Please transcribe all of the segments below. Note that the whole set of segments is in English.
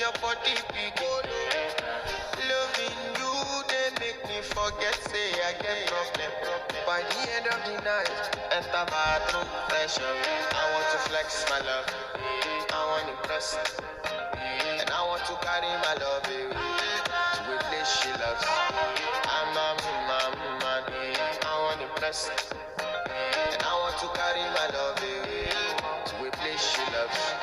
your body big. Loving you, they make me forget, say I get problem. By the end of the night, enter bathroom, fresh up. I want to flex my love, I want to impress, and I want to carry my love away to a place she loves. I'm a man, I want to impress, and I want to carry my love away to a place she loves.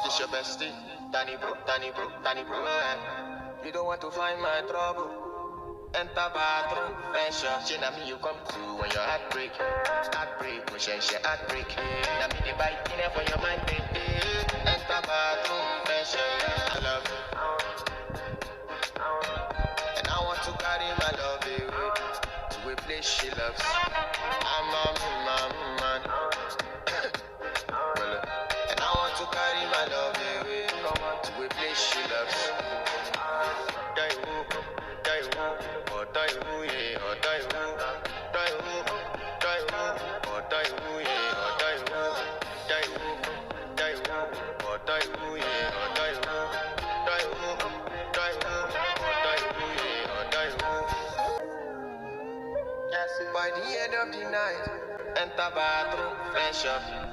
This your bestie, Danny bro, You don't want to find my trouble. Enter bathroom, fresh up. She na me you come to when your heartbreak, when she heartbreak. Na me the bite in for your mind, baby. Enter bathroom, fresh up. I love you, and I want to carry my love away to a place she loves. I'm a man, and I want to carry my love away to a place she loves. By the end of the night, enter bathroom, fresh up.